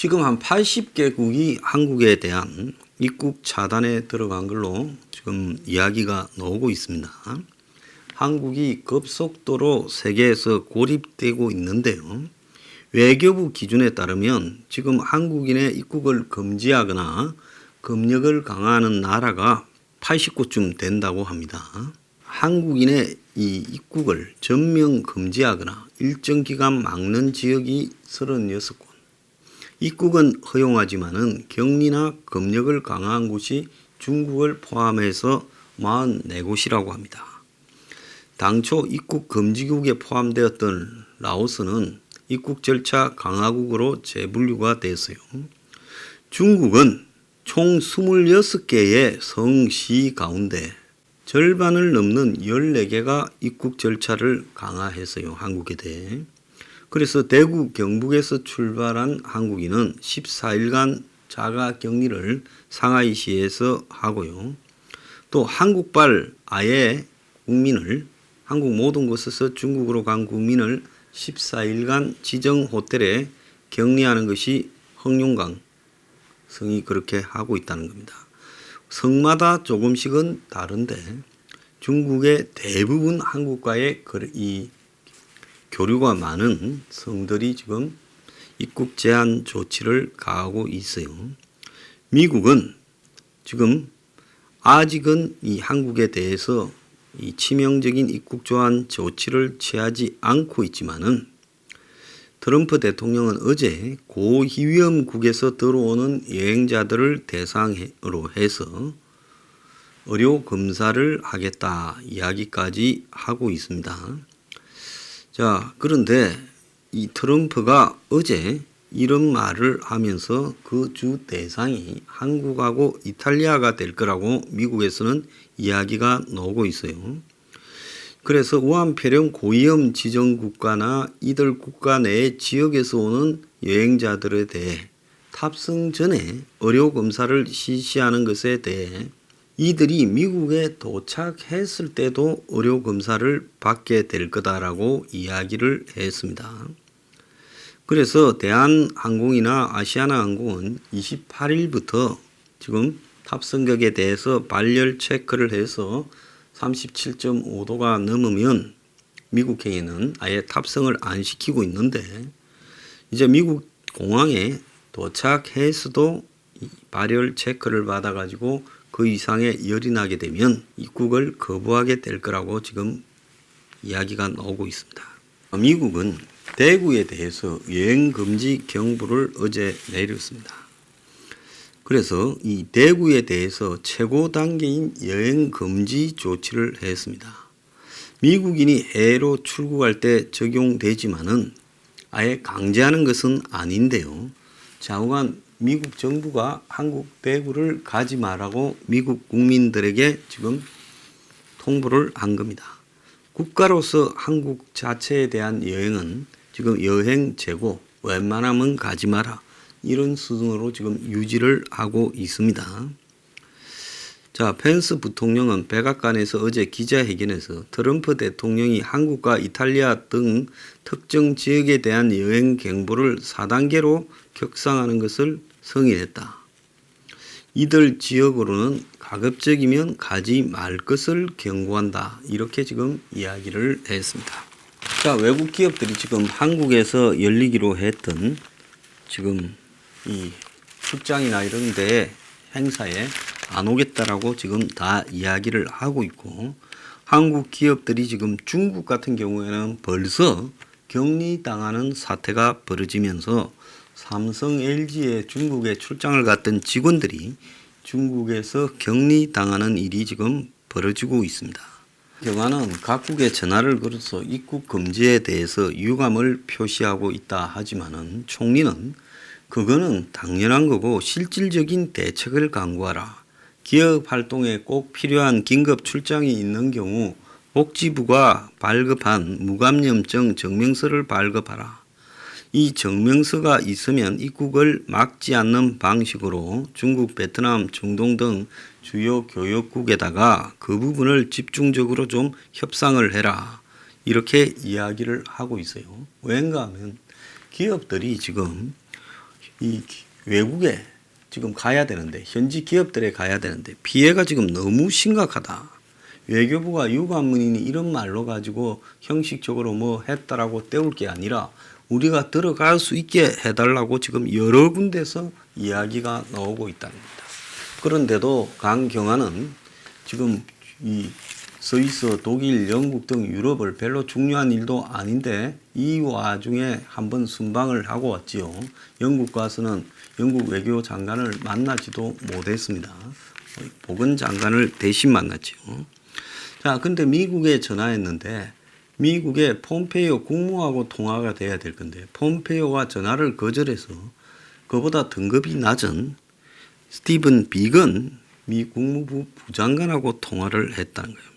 지금 한 80개국이 한국에 대한 입국 차단에 들어간 걸로 지금 이야기가 나오고 있습니다. 한국이 급속도로 세계에서 고립되고 있는데요. 외교부 기준에 따르면 지금 한국인의 입국을 금지하거나 검역을 강화하는 나라가 80곳쯤 된다고 합니다. 한국인의 이 입국을 전면 금지하거나 일정 기간 막는 지역이 36곳. 입국은 허용하지만은 격리나 검역을 강화한 곳이 중국을 포함해서 44곳이라고 합니다. 당초 입국 금지국에 포함되었던 라오스는 입국 절차 강화국으로 재분류가 됐어요. 중국은 총 26개의 성시 가운데 절반을 넘는 14개가 입국 절차를 강화했어요. 한국에 대해. 그래서 대구 경북에서 출발한 한국인은 14일간 자가 격리를 상하이시에서 하고요. 또 한국발 아예 국민을 한국 모든 곳에서 중국으로 간 국민을 14일간 지정 호텔에 격리하는 것이 흑룡강 성이 그렇게 하고 있다는 겁니다. 성마다 조금씩은 다른데 중국의 대부분 한국과의 이 교류가 많은 성들이 지금 입국 제한 조치를 가하고 있어요. 미국은 지금 아직은 이 한국에 대해서 이 치명적인 입국 제한 조치를 취하지 않고 있지만은 트럼프 대통령은 어제 고위험국에서 들어오는 여행자들을 대상으로 해서 의료 검사를 하겠다 이야기까지 하고 있습니다. 자, 그런데 이 트럼프가 어제 이런 말을 하면서 그 주 대상이 한국하고 이탈리아가 될 거라고 미국에서는 이야기가 나오고 있어요. 그래서 우한폐렴 고위험 지정 국가나 이들 국가 내 지역에서 오는 여행자들에 대해 탑승 전에 의료 검사를 실시하는 것에 대해 이들이 미국에 도착했을 때도 의료 검사를 받게 될 거다라고 이야기를 했습니다. 그래서 대한항공이나 아시아나항공은 28일부터 지금 탑승객에 대해서 발열 체크를 해서 37.5도가 넘으면 미국행에는 아예 탑승을 안 시키고 있는데 이제 미국 공항에 도착해서도 발열 체크를 받아가지고 그 이상의 열이 나게 되면 입국을 거부하게 될 거라고 지금 이야기가 나오고 있습니다. 미국은 대구에 대해서 여행 금지 경보를 어제 내렸습니다. 그래서 이 대구에 대해서 최고 단계인 여행 금지 조치를 했습니다. 미국인이 해외로 출국할 때 적용되지만은 아예 강제하는 것은 아닌데요. 좌우간 미국 정부가 한국 대구를 가지 말라고 미국 국민들에게 지금 통보를 한 겁니다. 국가로서 한국 자체에 대한 여행은 지금 여행 재고 웬만하면 가지 마라 이런 수준으로 지금 유지를 하고 있습니다. 자, 펜스 부통령은 백악관에서 어제 기자회견에서 트럼프 대통령이 한국과 이탈리아 등 특정 지역에 대한 여행 경보를 4단계로 격상하는 것을 승인했다. 이들 지역으로는 가급적이면 가지 말 것을 경고한다. 이렇게 지금 이야기를 했습니다. 자, 외국 기업들이 지금 한국에서 열리기로 했던 지금 이 출장이나 이런 데 행사에 안 오겠다라고 지금 다 이야기를 하고 있고 한국 기업들이 지금 중국 같은 경우에는 벌써 격리당하는 사태가 벌어지면서 삼성, LG에 중국에 출장을 갔던 직원들이 중국에서 격리당하는 일이 지금 벌어지고 있습니다. 경화는 각국에 전화를 걸어서 입국 금지에 대해서 유감을 표시하고 있다 하지만은 총리는 그거는 당연한 거고 실질적인 대책을 강구하라. 기업 활동에 꼭 필요한 긴급 출장이 있는 경우 복지부가 발급한 무감염증 증명서를 발급하라. 이 증명서가 있으면 입국을 막지 않는 방식으로 중국, 베트남, 중동 등 주요 교역국에다가 그 부분을 집중적으로 좀 협상을 해라. 이렇게 이야기를 하고 있어요. 왠가 하면 기업들이 지금 이 외국에 지금 가야 되는데 현지 기업들에 가야 되는데 피해가 지금 너무 심각하다. 외교부가 유관문인이 이런 말로 가지고 형식적으로 뭐 했다라고 때울 게 아니라 우리가 들어갈 수 있게 해달라고 지금 여러 군데서 이야기가 나오고 있다는 겁니다. 그런데도 강경화는 지금 이 스위스, 독일, 영국 등 유럽을 별로 중요한 일도 아닌데 이 와중에 한번 순방을 하고 왔지요. 영국 가서는 영국 외교장관을 만나지도 못했습니다. 보건장관을 대신 만났지요. 자, 근데 미국에 전화했는데 미국의 폼페이오 국무하고 통화가 돼야 될 건데 폼페이오가 전화를 거절해서 그보다 등급이 낮은 스티븐 비건 미 국무부 부장관하고 통화를 했다는 거예요.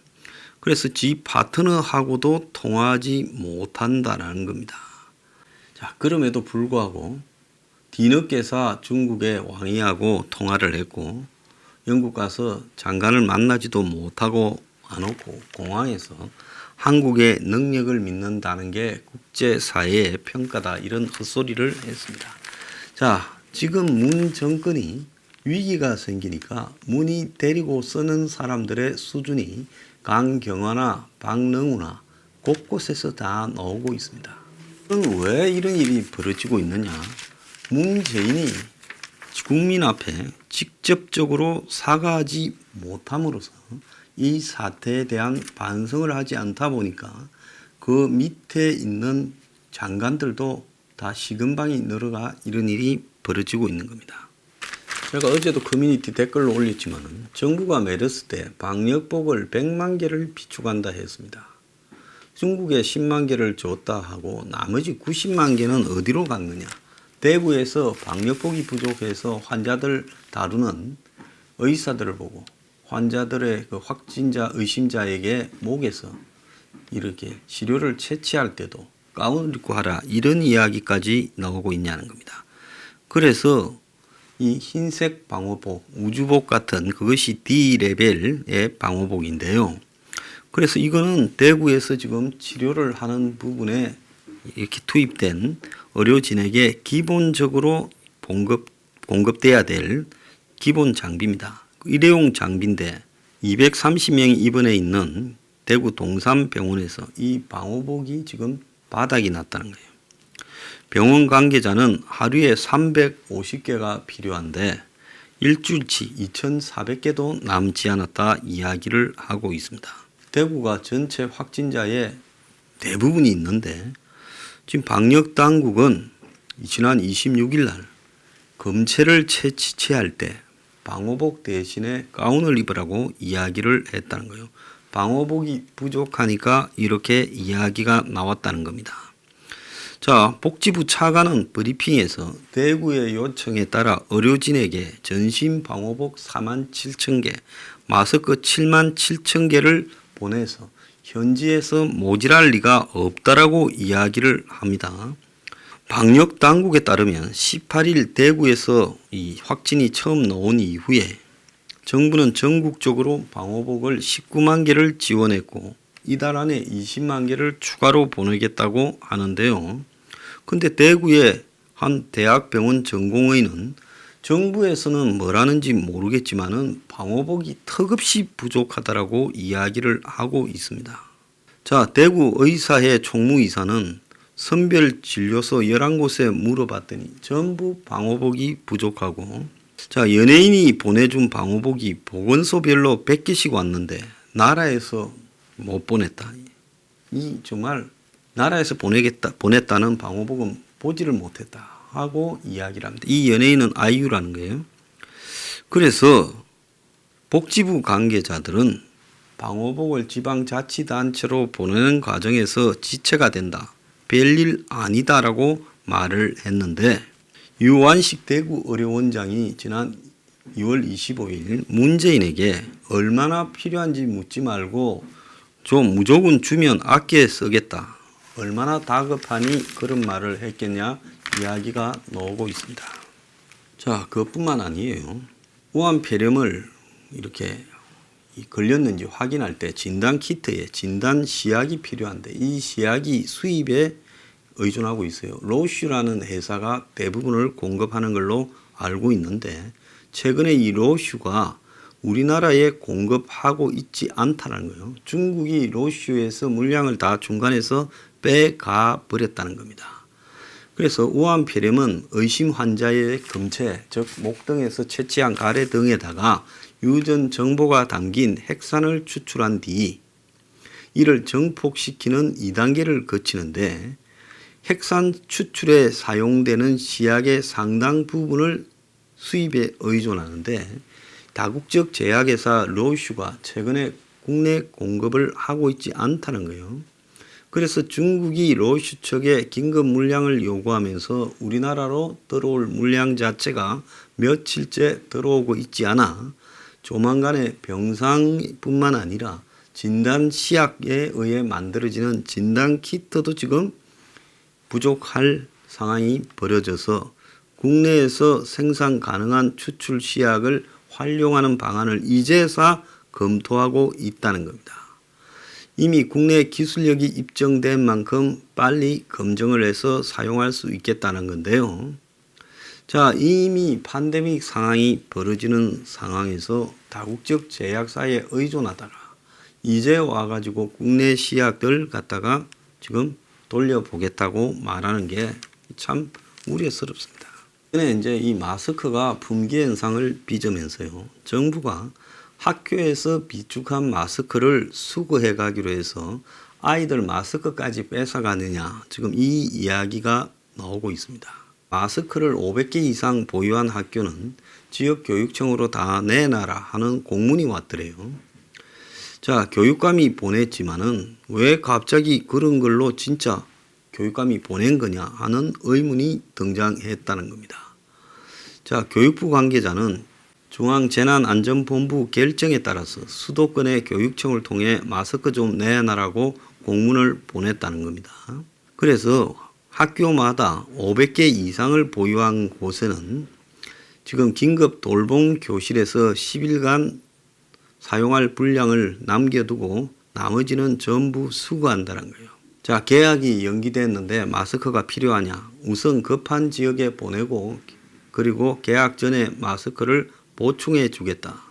그래서 지 파트너하고도 통화하지 못한다는 겁니다. 자, 그럼에도 불구하고 뒤늦게서 중국의 왕이하고 통화를 했고 영국 가서 장관을 만나지도 못하고 안 오고 공항에서 한국의 능력을 믿는다는 게 국제사회의 평가다 이런 헛소리를 했습니다. 자, 지금 문 정권이 위기가 생기니까 문이 데리고 쓰는 사람들의 수준이 강경화나 박능우나 곳곳에서 다 나오고 있습니다. 그럼 왜 이런 일이 벌어지고 있느냐? 문재인이 국민 앞에 직접적으로 사과하지 못함으로써 이 사태에 대한 반성을 하지 않다 보니까 그 밑에 있는 장관들도 다 식은방이 늘어가 이런 일이 벌어지고 있는 겁니다. 제가 어제도 커뮤니티 댓글로 올렸지만 정부가 메르스 때 방역복을 100만 개를 비축한다 했습니다. 중국에 10만 개를 줬다 하고 나머지 90만 개는 어디로 갔느냐. 대구에서 방역복이 부족해서 환자들 다루는 의사들을 보고 환자들의 그 확진자 의심자에게 목에서 이렇게 치료를 채취할 때도 가운을 입고 하라 이런 이야기까지 나오고 있냐는 겁니다. 그래서 이 흰색 방호복, 우주복 같은 그것이 D레벨의 방호복인데요. 그래서 이거는 대구에서 지금 치료를 하는 부분에 이렇게 투입된 의료진에게 기본적으로 공급돼야 될 기본 장비입니다. 일회용 장비인데 230명이 입원해 있는 대구 동산병원에서 이 방호복이 지금 바닥이 났다는 거예요. 병원 관계자는 하루에 350개가 필요한데 일주일치 2,400개도 남지 않았다 이야기를 하고 있습니다. 대구가 전체 확진자의 대부분이 있는데 지금 방역당국은 지난 26일 날 검체를 채취할 때 방호복 대신에 가운을 입으라고 이야기를 했다는 거예요. 방호복이 부족하니까 이렇게 이야기가 나왔다는 겁니다. 자, 복지부 차관은 브리핑에서 대구의 요청에 따라 의료진에게 전신 방호복 47,000개, 마스크 77,000개를 보내서 현지에서 모자랄 리가 없다라고 이야기를 합니다. 방역 당국에 따르면 18일 대구에서 이 확진이 처음 나온 이후에 정부는 전국적으로 방호복을 19만 개를 지원했고 이달 안에 20만 개를 추가로 보내겠다고 하는데요. 근데 대구의 한 대학병원 전공의는 정부에서는 뭐라는지 모르겠지만은 방호복이 턱없이 부족하다라고 이야기를 하고 있습니다. 자, 대구 의사회 총무이사는 선별 진료소 11곳에 물어봤더니 전부 방호복이 부족하고 자, 연예인이 보내준 방호복이 보건소별로 100개씩 왔는데 나라에서 못 보냈다. 이 정말 나라에서 보냈다는 방호복은 보지를 못했다 하고 이야기를 합니다. 이 연예인은 아이유라는 거예요. 그래서 복지부 관계자들은 방호복을 지방자치단체로 보내는 과정에서 지체가 된다. 별일 아니다라고 말을 했는데 유완식 대구의료원장이 지난 2월 25일 문재인에게 얼마나 필요한지 묻지 말고 좀 무조건 주면 아껴 쓰겠다. 얼마나 다급하니 그런 말을 했겠냐 이야기가 나오고 있습니다. 자, 그것뿐만 아니에요. 우한폐렴을 이렇게 걸렸는지 확인할 때 진단 키트에 진단 시약이 필요한데 이 시약이 수입에 의존하고 있어요. 로슈라는 회사가 대부분을 공급하는 걸로 알고 있는데 최근에 이 로슈가 우리나라에 공급하고 있지 않다는 거예요. 중국이 로슈에서 물량을 다 중간에서 빼가 버렸다는 겁니다. 그래서 우한폐렴은 의심 환자의 금체, 즉 목등에서 채취한 가래 등에다가 유전 정보가 담긴 핵산을 추출한 뒤 이를 정폭시키는 2단계를 거치는데 핵산 추출에 사용되는 시약의 상당 부분을 수입에 의존하는데 다국적 제약회사 로슈가 최근에 국내 공급을 하고 있지 않다는 거예요. 그래서 중국이 로슈 측에 긴급 물량을 요구하면서 우리나라로 들어올 물량 자체가 며칠째 들어오고 있지 않아 조만간에 병상뿐만 아니라 진단 시약에 의해 만들어지는 진단 키트도 지금 부족할 상황이 벌어져서 국내에서 생산 가능한 추출 시약을 활용하는 방안을 이제서 검토하고 있다는 겁니다. 이미 국내 기술력이 입증된 만큼 빨리 검증을 해서 사용할 수 있겠다는 건데요. 자, 이미 팬데믹 상황이 벌어지는 상황에서 다국적 제약사에 의존하다가 이제 와가지고 국내 시약들 갖다가 지금 돌려보겠다고 말하는 게 참 우려스럽습니다. 이제 이 마스크가 품귀 현상을 빚으면서요. 정부가 학교에서 비축한 마스크를 수거해 가기로 해서 아이들 마스크까지 뺏어가느냐 지금 이 이야기가 나오고 있습니다. 마스크를 500개 이상 보유한 학교는 지역교육청으로 다 내놔라 하는 공문이 왔더래요. 자, 교육감이 보냈지만은 왜 갑자기 그런 걸로 진짜 교육감이 보낸 거냐 하는 의문이 등장했다는 겁니다. 자, 교육부 관계자는 중앙재난안전본부 결정에 따라서 수도권의 교육청을 통해 마스크 좀 내놔라고 공문을 보냈다는 겁니다. 그래서 학교마다 500개 이상을 보유한 곳에는 지금 긴급 돌봄 교실에서 10일간 사용할 분량을 남겨두고 나머지는 전부 수거한다는 거예요. 자, 개학이 연기됐는데 마스크가 필요하냐? 우선 급한 지역에 보내고 그리고 개학 전에 마스크를 보충해 주겠다.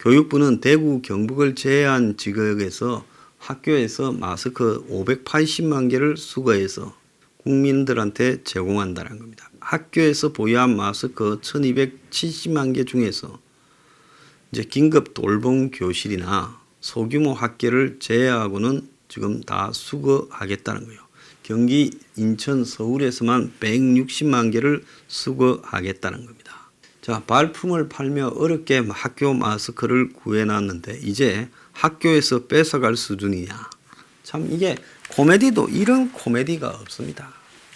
교육부는 대구 경북을 제외한 지역에서 학교에서 마스크 580만 개를 수거해서 국민들한테 제공한다는 겁니다. 학교에서 보유한 마스크 1270만 개 중에서 이제 긴급 돌봄 교실이나 소규모 학교를 제외하고는 지금 다 수거하겠다는 거예요. 경기, 인천, 서울에서만 160만 개를 수거하겠다는 겁니다. 자, 발품을 팔며 어렵게 학교 마스크를 구해놨는데 이제 학교에서 뺏어갈 수준이냐. 참 이게 코미디도 이런 코미디가 없습니다.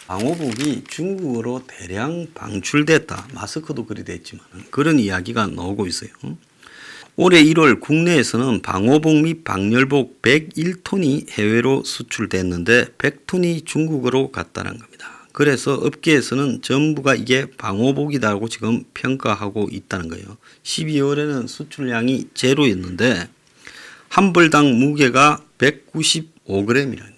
방호복이 중국으로 대량 방출됐다. 마스크도 그리 됐지만 그런 이야기가 나오고 있어요. 올해 1월 국내에서는 방호복 및 방열복 101톤이 해외로 수출됐는데 100톤이 중국으로 갔다는 겁니다. 그래서 업계에서는 전부가 이게 방호복이라고 지금 평가하고 있다는 거예요. 12월에는 수출량이 제로였는데 한 벌당 무게가 195g이라는 거예요.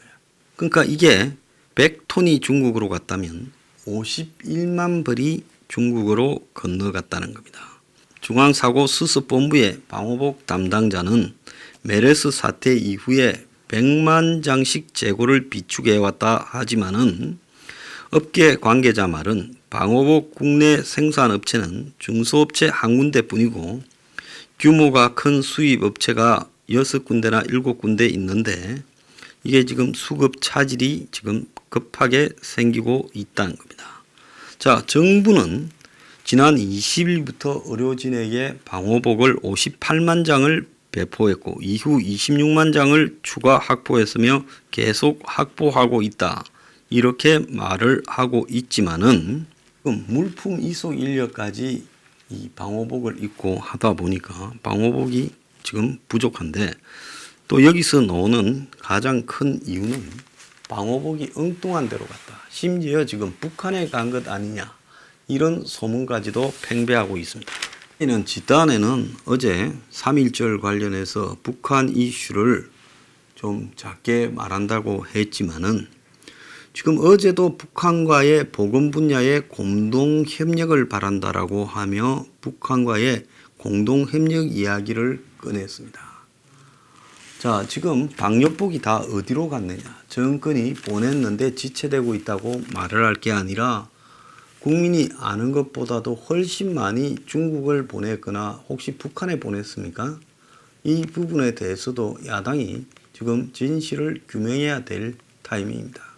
그러니까 이게 100톤이 중국으로 갔다면 51만 벌이 중국으로 건너갔다는 겁니다. 중앙사고수습본부의 방호복 담당자는 메르스 사태 이후에 100만 장씩 재고를 비축해왔다 하지만은 업계 관계자 말은 방호복 국내 생산업체는 중소업체 한 군데뿐이고 규모가 큰 수입업체가 6군데나 7군데 있는데 이게 지금 수급 차질이 지금 급하게 생기고 있다는 겁니다. 자, 정부는 지난 20일부터 의료진에게 방호복을 58만 장을 배포했고 이후 26만 장을 추가 확보했으며 계속 확보하고 있다. 이렇게 말을 하고 있지만은 물품 이송 인력까지 이 방호복을 입고 하다 보니까 방호복이 지금 부족한데 또 여기서 나오는 가장 큰 이유는 방호복이 엉뚱한 데로 갔다. 심지어 지금 북한에 간 것 아니냐. 이런 소문까지도 팽배하고 있습니다. 이는 집단에는 어제 3.1절 관련해서 북한 이슈를 좀 작게 말한다고 했지만은 지금 어제도 북한과의 보건 분야의 공동 협력을 바란다라고 하며 북한과의 공동 협력 이야기를 꺼냈습니다. 자, 지금 방역복이 다 어디로 갔느냐? 정권이 보냈는데 지체되고 있다고 말을 할 게 아니라 국민이 아는 것보다도 훨씬 많이 중국을 보냈거나 혹시 북한에 보냈습니까? 이 부분에 대해서도 야당이 지금 진실을 규명해야 될 타이밍입니다.